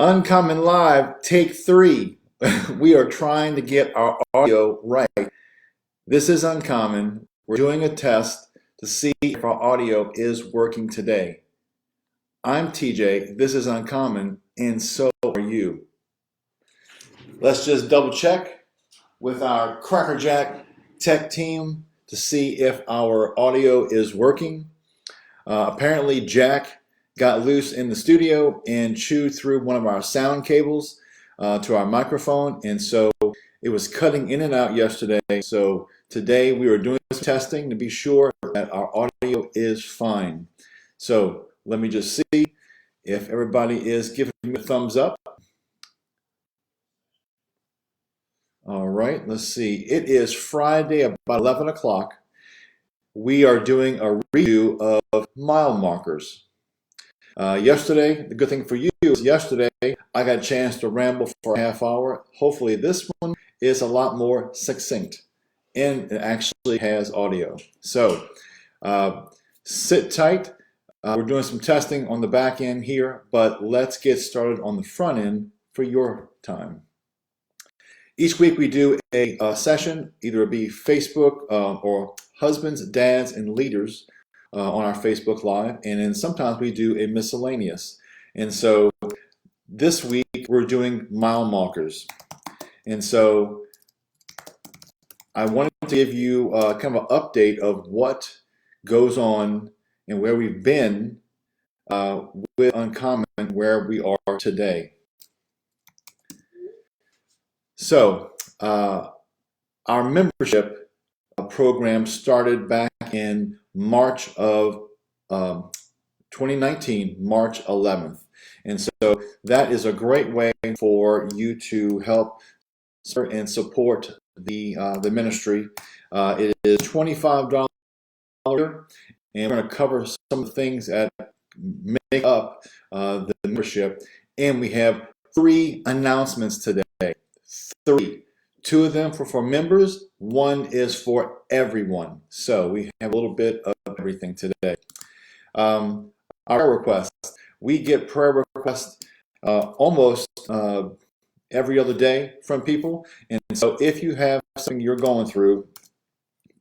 Uncommon Live, take 3. We are trying to get our audio right. This is Uncommon. We're doing a test to see if our audio is working today. I'm TJ, this is Uncommon, and so are you. Let's just double check with our Crackerjack tech team to see if our audio is working. Apparently Jack got loose in the studio and chewed through one of our sound cables to our microphone, and so it was cutting in and out yesterday. So today we were doing some testing to be sure that our audio is fine. So let me just see if everybody is giving me a thumbs up. All right, let's see. It is Friday about 11 o'clock. We are doing a review of mile markers. Yesterday, the good thing for you is yesterday I got a chance to ramble for a half hour. Hopefully this one is a lot more succinct and it actually has audio. So sit tight. We're doing some testing on the back end here, but let's get started on the front end for your time. Each week we do a session, either it be Facebook or husbands, dads, and leaders on our Facebook Live, and then sometimes we do a miscellaneous. And so this week we're doing mile markers. And so I wanted to give you kind of an update of what goes on and where we've been with Uncommon, where we are today. So our membership program started back in March of 2019, March 11th. And so that is a great way for you to help and support the ministry. It is $25 a year, and we're going to cover some of the things that make up the membership. And we have 3 announcements today. 3. 2 of them for members, 1 is for everyone. So we have a little bit of everything today. Our prayer requests. We get prayer requests almost every other day from people. And so if you have something you're going through,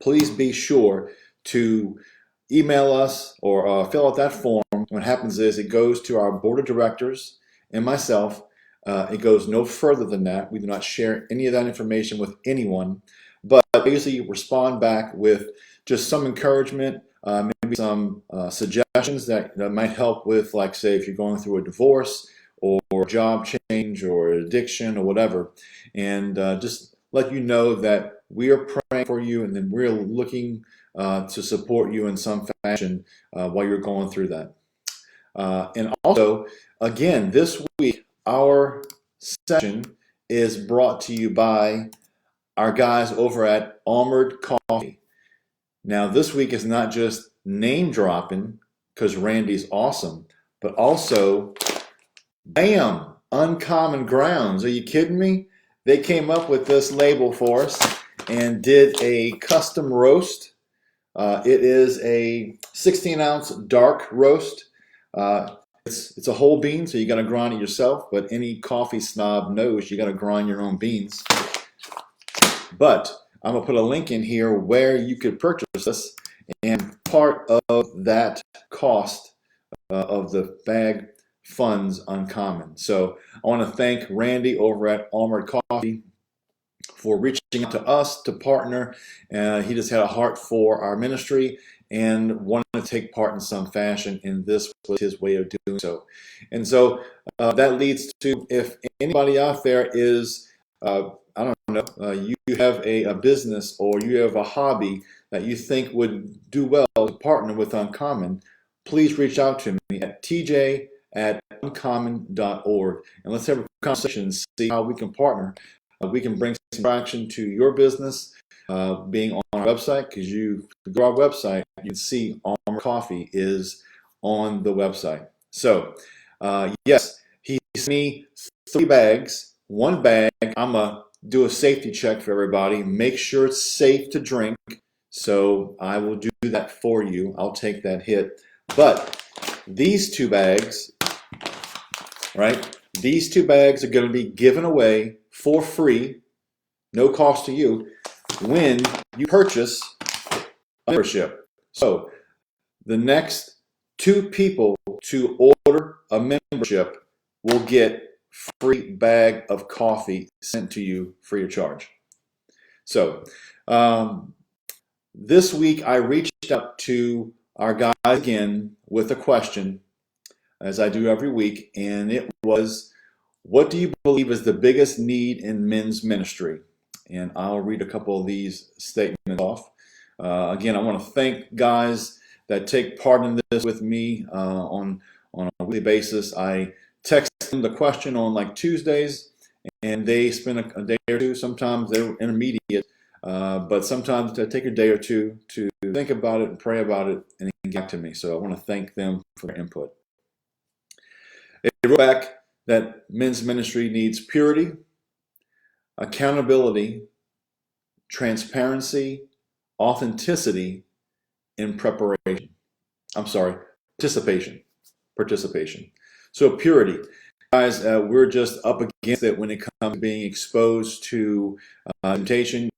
please be sure to email us or fill out that form. What happens is it goes to our board of directors and myself. It goes no further than that. We do not share any of that information with anyone, but basically respond back with just some encouragement, maybe some suggestions that might help with, like, say, if you're going through a divorce or job change or addiction or whatever, and just let you know that we are praying for you and then we're looking to support you in some fashion while you're going through that. And also, again, this week, our session is brought to you by our guys over at Armored Coffee. Now, this week is not just name dropping because Randy's awesome, but also, bam, Uncommon Grounds. Are you kidding me? They came up with this label for us and did a custom roast. It is a 16-ounce dark roast. It's a whole bean, so you got to grind it yourself, but any coffee snob knows you got to grind your own beans. But I'm going to put a link in here where you could purchase this, and part of that cost of the bag funds Uncommon. So I want to thank Randy over at Armored Coffee for reaching out to us to partner. He just had a heart for our ministry and wanted to take part in some fashion, and this was his way of doing so. And so that leads to, if anybody out there is, I don't know, you have a business or you have a hobby that you think would do well to partner with Uncommon, please reach out to me at tj@uncommon.org, and let's have a conversation and see how we can partner. We can bring some traction to your business being on our website, because you go to our website, you can see Armored Coffee is on the website. So, yes, he sent me 3 bags. 1 bag, I'm going to do a safety check for everybody, make sure it's safe to drink. So I will do that for you. I'll take that hit. But these 2 bags, right, These 2 bags are going to be given away for free, no cost to you, when you purchase a membership. So the next 2 people to order a membership will get free bag of coffee sent to you free of charge. So this week I reached out to our guys again with a question, as I do every week, and it was, what do you believe is the biggest need in men's ministry? And I'll read a couple of these statements off. Again, I want to thank guys that take part in this with me on a weekly basis. I text them the question on like Tuesdays, and they spend a day or two. Sometimes they're intermediate, but sometimes they take a day or two to think about it and pray about it and get back to me. So I want to thank them for their input. They wrote back that men's ministry needs purity, accountability, transparency, authenticity, and preparation. I'm sorry, participation. So purity. Guys, we're just up against it when it comes to being exposed to temptation.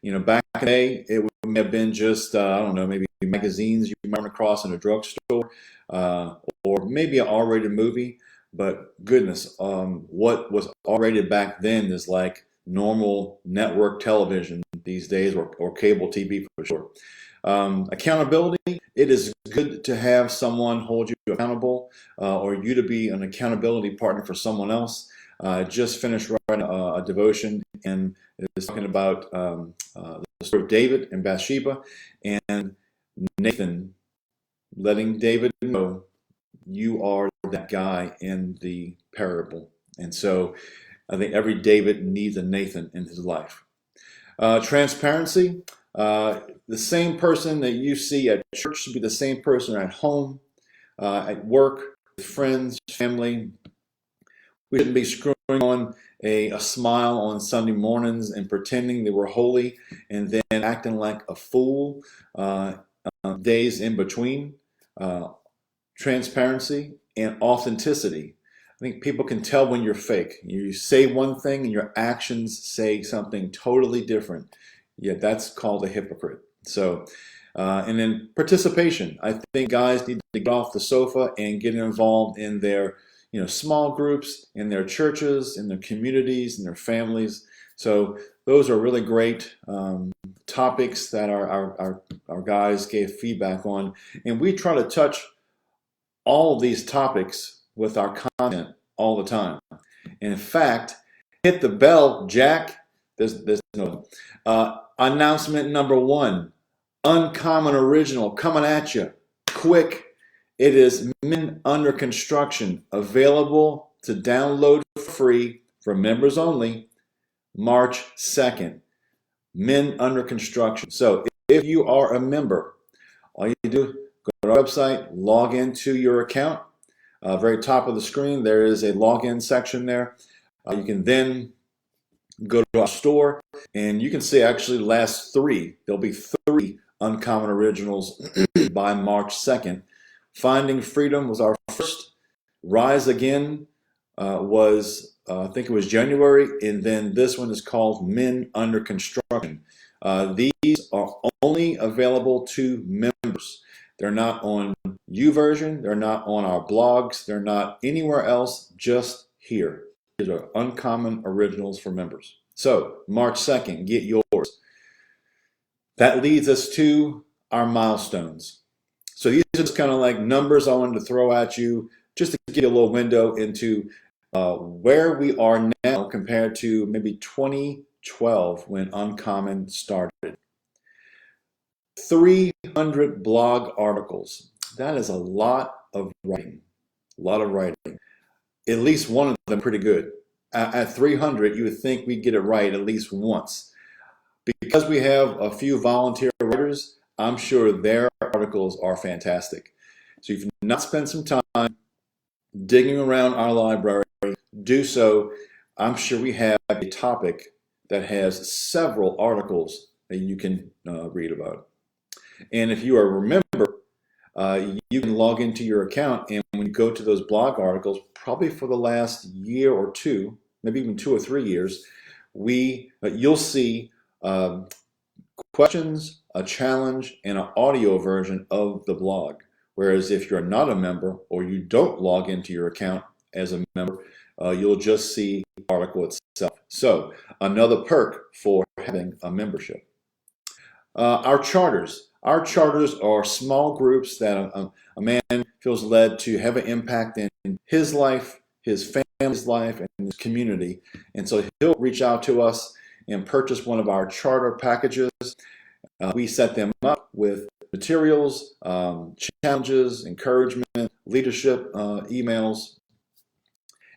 You know, back in the day, it may have been just, I don't know, maybe magazines you might run across in a drugstore, or maybe an R-rated movie. But goodness, what was R-rated back then is like normal network television these days, or cable TV for sure. Accountability, it is good to have someone hold you accountable, or you to be an accountability partner for someone else. I just finished writing a devotion, and it's talking about the story of David and Bathsheba, and Nathan letting David know, you are that guy in the parable. And so I think every David needs a Nathan in his life. Transparency, the same person that you see at church should be the same person at home, at work, with friends, family. We shouldn't be screwing on a smile on Sunday mornings and pretending that we're holy and then acting like a fool days in between. Transparency and authenticity. I think people can tell when you're fake. You say one thing and your actions say something totally different. Yeah, that's called a hypocrite. So, and then participation. I think guys need to get off the sofa and get involved in their, small groups, in their churches, in their communities, in their families. So those are really great topics that our guys gave feedback on, and we try to touch all of these topics with our content all the time. And in fact, hit the bell, Jack. There's no announcement number 1, Uncommon Original coming at you quick. It is Men Under Construction, available to download for free for members only, March 2nd. Men Under Construction. So if you are a member, all you do, go to our website, log into your account. Very top of the screen, there is a login section there. You can then go to our store, and you can see actually the last 3. There'll be 3 Uncommon Originals by March 2nd. Finding Freedom was our first. Rise Again was, I think it was January, and then this one is called Men Under Construction. These are only available to members. They're not on YouVersion. They're not on our blogs. They're not anywhere else, just here. These are Uncommon Originals for members. So, March 2nd, get yours. That leads us to our milestones. So these are just kind of like numbers I wanted to throw at you, just to give you a little window into where we are now compared to maybe 2012 when Uncommon started. 300 blog articles. That is a lot of writing. A lot of writing. At least one of them pretty good. At 300, you would think we'd get it right at least once. Because we have a few volunteer writers, I'm sure their articles are fantastic. So if you've not spent some time digging around our library, do so. I'm sure we have a topic that has several articles that you can read about. And if you are a member, you can log into your account, and when you go to those blog articles, probably for the last year or two, maybe even 2 or 3 years, you'll see questions, a challenge, and an audio version of the blog. Whereas if you're not a member or you don't log into your account as a member, you'll just see the article itself. So another perk for having a membership. Our charters. Our charters are small groups that a man feels led to have an impact in his life, his family's life, and his community. And so he'll reach out to us and purchase one of our charter packages. We set them up with materials, challenges, encouragement, leadership emails,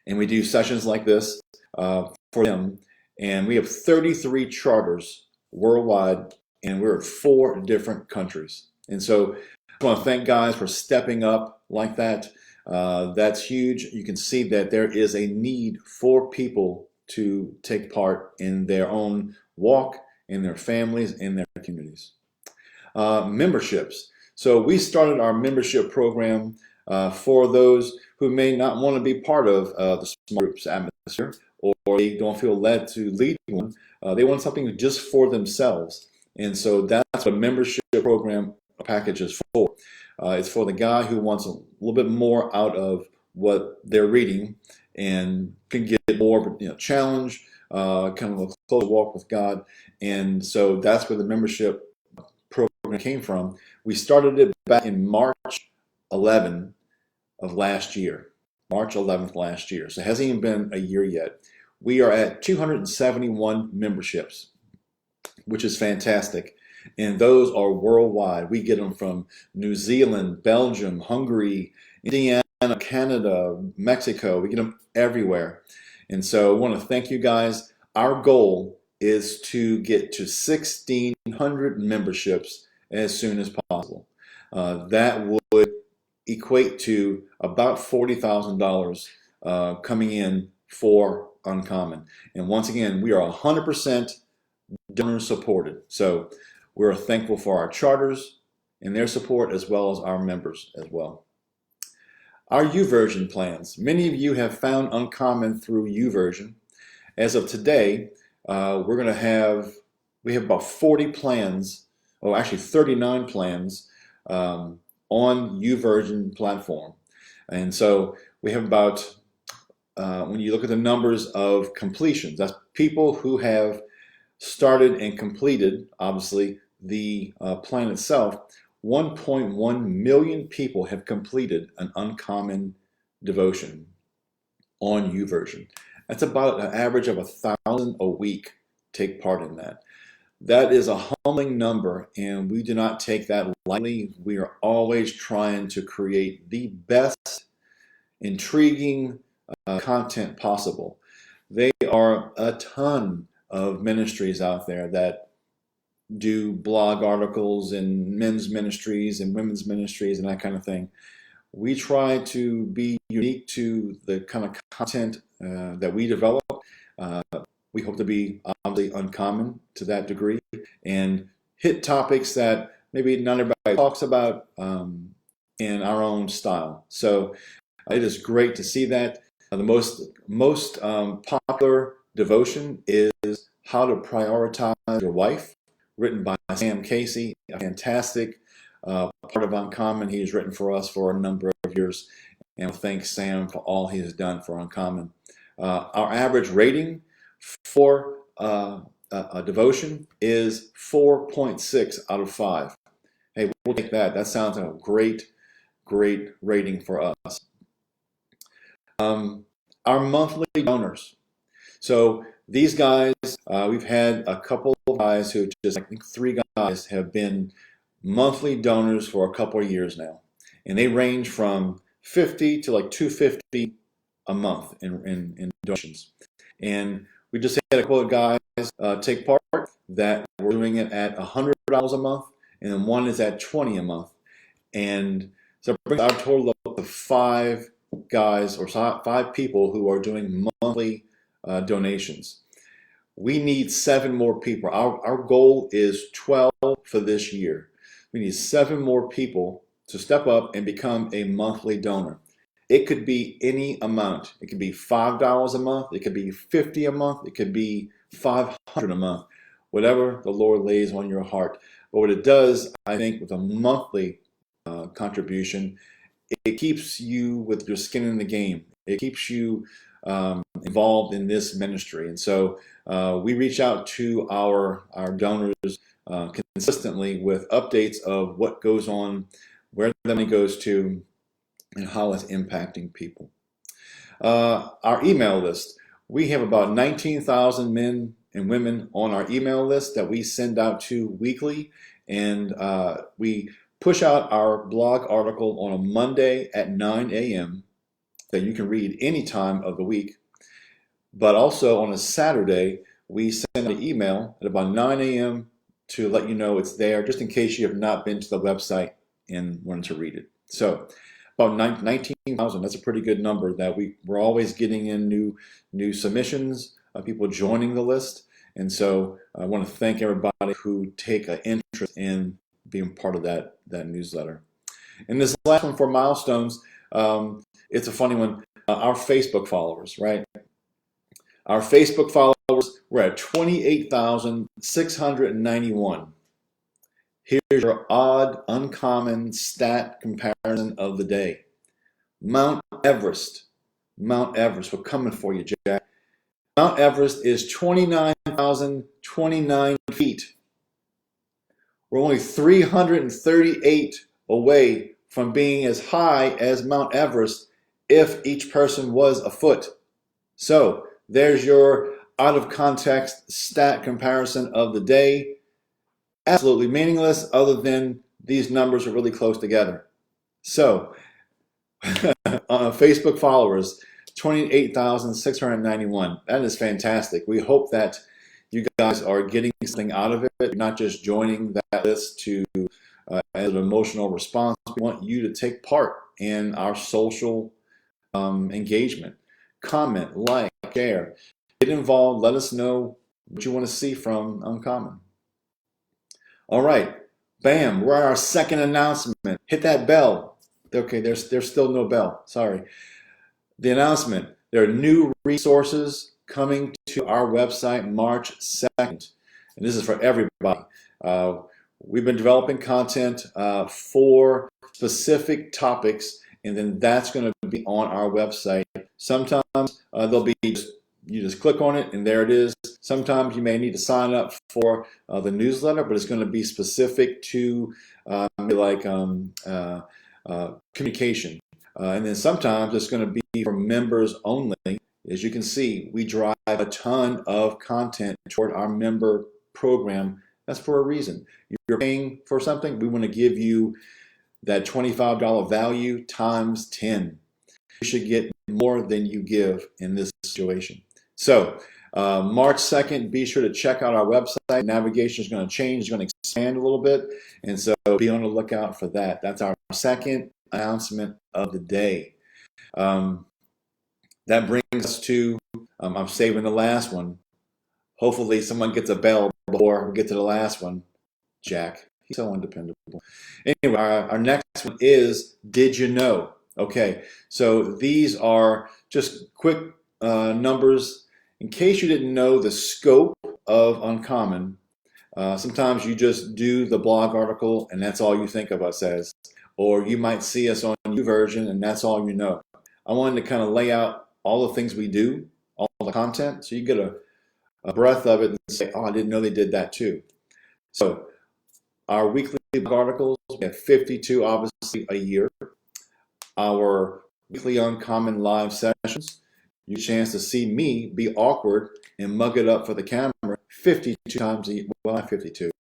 and we do sessions like this for them. And we have 33 charters worldwide, and we're in 4 different countries. And so I want to thank guys for stepping up like that. That's huge. You can see that there is a need for people to take part in their own walk, in their families, in their communities. Memberships. So we started our membership program for those who may not want to be part of the small groups atmosphere, or they don't feel led to lead one. They want something just for themselves. And so that's what a membership program package is for. It's for the guy who wants a little bit more out of what they're reading and can get more challenge, kind of a close walk with God. And so that's where the membership program came from. We started it back in March 11 of last year. March 11th last year. So it hasn't even been a year yet. We are at 271 memberships, which is fantastic. And those are worldwide. We get them from New Zealand, Belgium, Hungary, Indiana, Canada, Mexico. We get them everywhere. And so I want to thank you guys. Our goal is to get to 1,600 memberships as soon as possible. That would equate to about $40,000 coming in for Uncommon. And once again, we are 100% donor supported. So we're thankful for our charters and their support, as well as our members as well. Our YouVersion plans. Many of you have found Uncommon through YouVersion. As of today, we have about 40 plans, or actually 39 plans on YouVersion platform. And so we have about, when you look at the numbers of completions, that's people who have started and completed, obviously, the plan itself. 1.1 million people have completed an Uncommon devotion on YouVersion. That's about an average of 1,000 a week take part in that. That is a humbling number, and we do not take that lightly. We are always trying to create the best, intriguing content possible. There are a ton of ministries out there that do blog articles and men's ministries and women's ministries and that kind of thing. We try to be unique to the kind of content that we develop. We hope to be obviously uncommon to that degree and hit topics that maybe not everybody talks about in our own style. So it is great to see that. The most popular devotion is How to Prioritize Your Wife, written by Sam Casey, a fantastic part of Uncommon. He has written for us for a number of years, and I thank Sam for all he has done for Uncommon. Our average rating for a devotion is 4.6 out of 5. Hey, we'll take that. That sounds like a great rating for us. Our monthly donors. So these guys, we've had a couple of guys who just, I think 3 guys have been monthly donors for a couple of years now. And they range from 50 to like 250 a month in donations. And we just had a couple of guys take part that were doing it at $100 a month, and then one is at $20 a month. And so it brings our total up to 5 guys or 5 people who are doing monthly donations. We need 7 more people. Our goal is 12 for this year. We need 7 more people to step up and become a monthly donor. It could be any amount. It could be $5 a month. It could be $50 a month. It could be $500 a month. Whatever the Lord lays on your heart. But what it does, I think, with a monthly contribution, it keeps you with your skin in the game. It keeps you involved in this ministry. And so we reach out to our donors consistently with updates of what goes on, where the money goes to, and how it's impacting people. Our email list. We have about 19,000 men and women on our email list that we send out to weekly, and we push out our blog article on a Monday at 9 a.m. that you can read any time of the week. But also on a Saturday, we send an email at about 9 a.m. to let you know it's there, just in case you have not been to the website and wanted to read it. So about 19,000, that's a pretty good number that we're always getting in new submissions, people joining the list. And so I want to thank everybody who take an interest in being part of that newsletter. And this last one for Milestones, it's a funny one. Our Facebook followers, right? Our Facebook followers, we're at 28,691. Here's your odd, uncommon stat comparison of the day. Mount Everest, we're coming for you, Jack. Mount Everest is 29,029 feet. We're only 338 away from being as high as Mount Everest if each person was a foot. So there's your out of context stat comparison of the day. Absolutely meaningless other than these numbers are really close together. So Facebook followers, 28,691. That is fantastic. We hope that you guys are getting something out of it. You're not just joining that list to as an emotional response. We want you to take part in our social engagement. Comment, like, share. Get involved. Let us know what you want to see from Uncommon. All right. Bam. We're at our second announcement. Hit that bell. Okay, there's still no bell. Sorry. The announcement. There are new resources coming to our website March 2nd. And this is for everybody. We've been developing content for specific topics, and then that's going to be on our website. Sometimes there'll be you just click on it and there it is. Sometimes you may need to sign up for the newsletter, but it's going to be specific to communication. And then sometimes it's going to be for members only. As you can see, we drive a ton of content toward our member program. That's for a reason. You're paying for something, we want to give you that $25 value times 10. You should get more than you give in this situation. So March 2nd, be sure to check out our website. Navigation is going to change, it's going to expand a little bit. And so be on the lookout for that. That's our second announcement of the day. That brings us to, I'm saving the last one. Hopefully someone gets a bell before we get to the last one. Jack, he's so undependable. Anyway, our next one is, did you know? Okay, so these are just quick numbers. In case you didn't know the scope of Uncommon, sometimes you just do the blog article and that's all you think of us as. Or you might see us on YouVersion and that's all you know. I wanted to kind of lay out all the things we do, all the content, so you get a breath of it and say, oh, I didn't know they did that too. So our weekly articles, we have 52 obviously a year. Our weekly Uncommon live sessions, you chance to see me be awkward and mug it up for the camera 52 times a year. Well, not 52.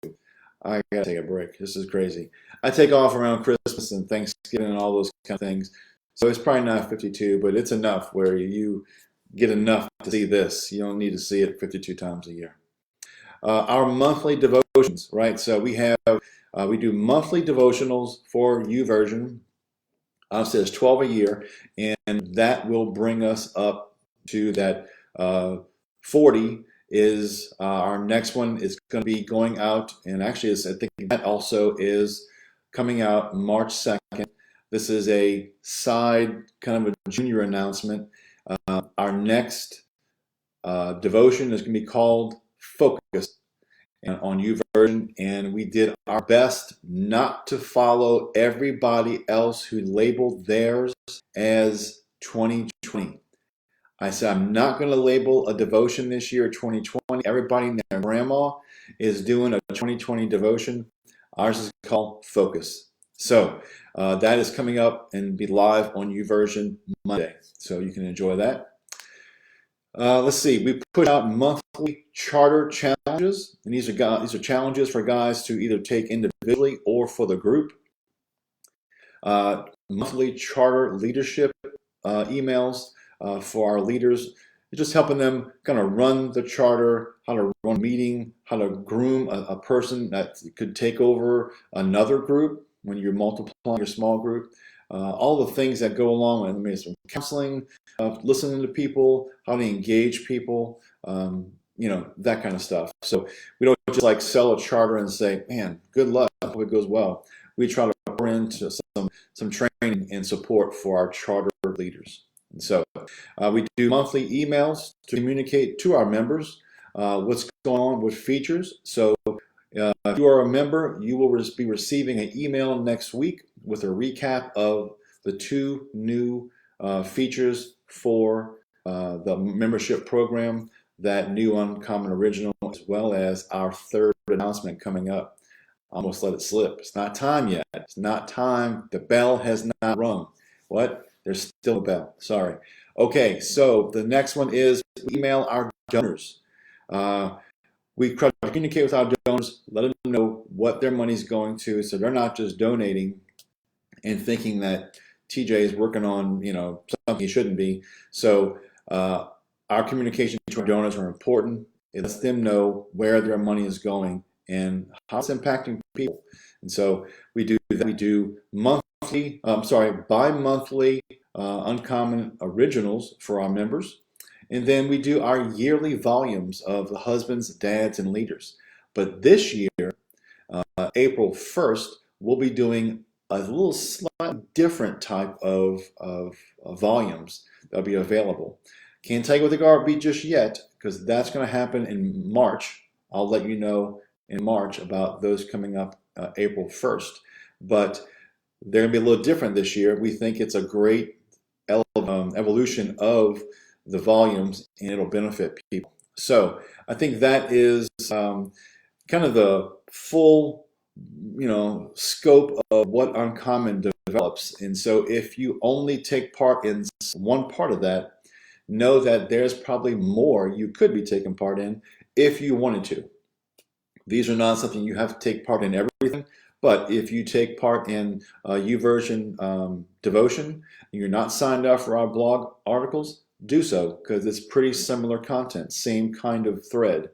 I gotta take a break. This is crazy. I take off around Christmas and Thanksgiving and all those kind of things. So it's probably not 52, but it's enough where you get enough to see this. You don't need to see it 52 times a year. Our monthly devotions, right? So we do monthly devotionals for YouVersion. It says 12 a year, and that will bring us up to that 40 is our next one is going to be going out, and actually I think that also is coming out March 2nd. This is a side kind of a junior announcement. Our next devotion is going to be called Focus and on YouVersion, and we did our best not to follow everybody else who labeled theirs as 2020. I said, I'm not going to label a devotion this year 2020. Everybody and their grandma is doing a 2020 devotion. Ours is called Focus. So that is coming up and be live on YouVersion Monday. So you can enjoy that. Let's see. We put out monthly charter challenges, and these are challenges for guys to either take individually or for the group. Monthly charter leadership emails for our leaders, just helping them kind of run the charter, how to run a meeting, how to groom a person that could take over another group when you're multiplying your small group. All the things that go along with it. I mean, some counseling, listening to people, how to engage people, that kind of stuff. So we don't just like sell a charter and say, man, good luck, I hope it goes well. We try to pour into some training and support for our charter leaders. And so we do monthly emails to communicate to our members what's going on with features. So if you are a member, you will be receiving an email next week with a recap of the 2 new features for the membership program, that new Uncommon Original, as well as our 3rd announcement coming up. Almost let it slip. It's not time yet. It's not time. The bell has not rung. What? There's still a bell. Sorry. Okay, so the next one is email our donors. We communicate with our donors, let them know what their money's going to, so they're not just donating and thinking that TJ is working on, something he shouldn't be. So our communication to our donors are important. It lets them know where their money is going and how it's impacting people. And so we do that. We do bi-monthly Uncommon Originals for our members. And then we do our yearly volumes of the husbands, dads, and leaders. But this year, April 1st, we'll be doing a little slightly different type of volumes that'll be available. Can't tell you what they're going to be just yet, because that's going to happen in March. I'll let you know in March about those coming up April 1st. But they're going to be a little different this year. We think it's a great evolution of the volumes, and it'll benefit people. So I think that is kind of the full scope of what Uncommon develops. And so if you only take part in one part of that, know that there's probably more you could be taking part in if you wanted to. These are not something you have to take part in everything, but if you take part in YouVersion devotion, and you're not signed up for our blog articles, do so, because it's pretty similar content, same kind of thread.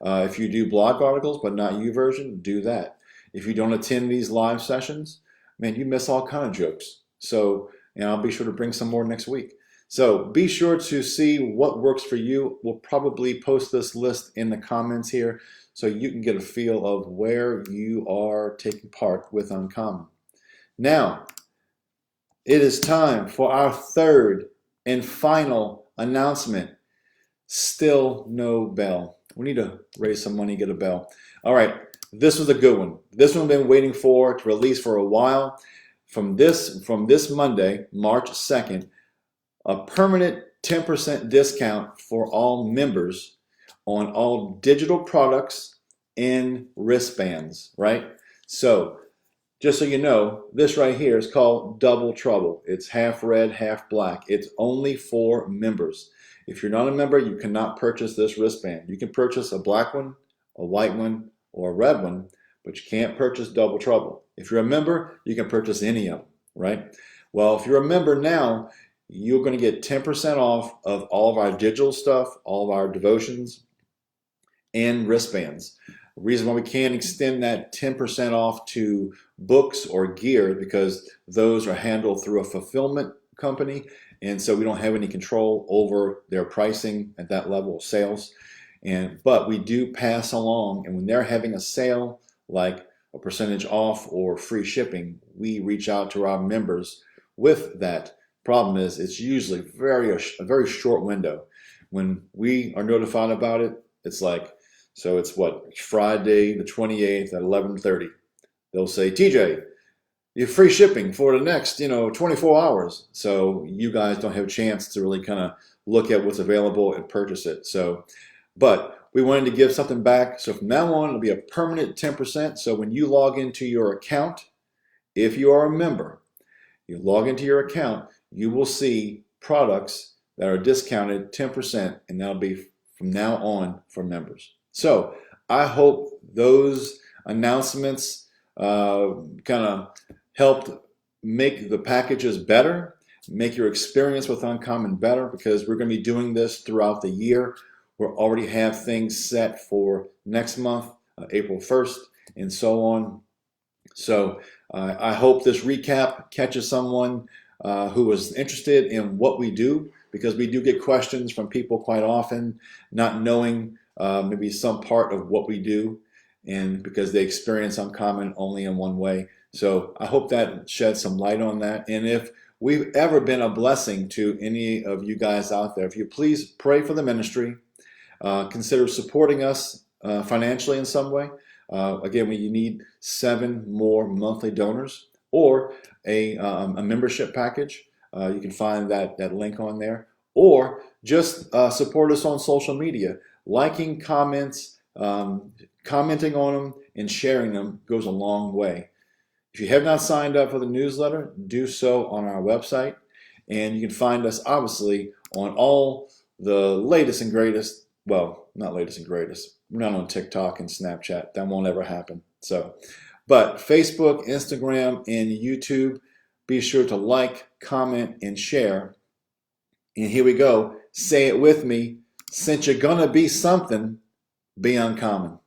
If you do blog articles but not YouVersion, do that. If you don't attend these live sessions, man, you miss all kind of jokes. So, and I'll be sure to bring some more next week. So be sure to see what works for you. We'll probably post this list in the comments here so you can get a feel of where you are taking part with Uncommon. Now, it is time for our 3rd and final announcement. Still no bell. We need to raise some money, get a bell. All right, this was a good one. This one I've been waiting for to release for a while. From this Monday, March 2nd, a permanent 10% discount for all members on all digital products and wristbands, right? So just so you know, this right here is called Double Trouble. It's half red, half black. It's only for members. If you're not a member, you cannot purchase this wristband. You can purchase a black one, a white one, or a red one, but you can't purchase Double Trouble. If you're a member, you can purchase any of them, right? Well, if you're a member now, you're going to get 10% off of all of our digital stuff, all of our devotions, and wristbands. The reason why we can't extend that 10% off to books or gear because those are handled through a fulfillment company, and so we don't have any control over their pricing at that level of sales. But we do pass along, and when they're having a sale like a percentage off or free shipping, we reach out to our members with that. Problem is, it's usually a very short window. When we are notified about it, it's like, so it's what, Friday the 28th at 11:30. They'll say, TJ, you have free shipping for the next, 24 hours. So you guys don't have a chance to really kind of look at what's available and purchase it. So, but we wanted to give something back. So from now on, it'll be a permanent 10%. So when you log into your account, if you are a member, you log into your account, you will see products that are discounted 10%, and that'll be from now on for members. So I hope those announcements kind of helped make the packages better, make your experience with Uncommon better, because we're going to be doing this throughout the year. We already have things set for next month, April 1st, and so on. So I hope this recap catches someone who is interested in what we do, because we do get questions from people quite often, not knowing maybe some part of what we do, and because they experience Uncommon only in one way. So I hope that sheds some light on that. And if we've ever been a blessing to any of you guys out there, if you please pray for the ministry, consider supporting us financially in some way. Again, you need 7 more monthly donors or a membership package. You can find that link on there. Or just support us on social media. Liking comments, commenting on them, and sharing them goes a long way. If you have not signed up for the newsletter, do so on our website. And you can find us, obviously, on all the latest and greatest, well, not latest and greatest. We're not on TikTok and Snapchat. That won't ever happen. But Facebook, Instagram, and YouTube, be sure to like, comment, and share. And here we go. Say it with me. Since you're going to be something, be uncommon.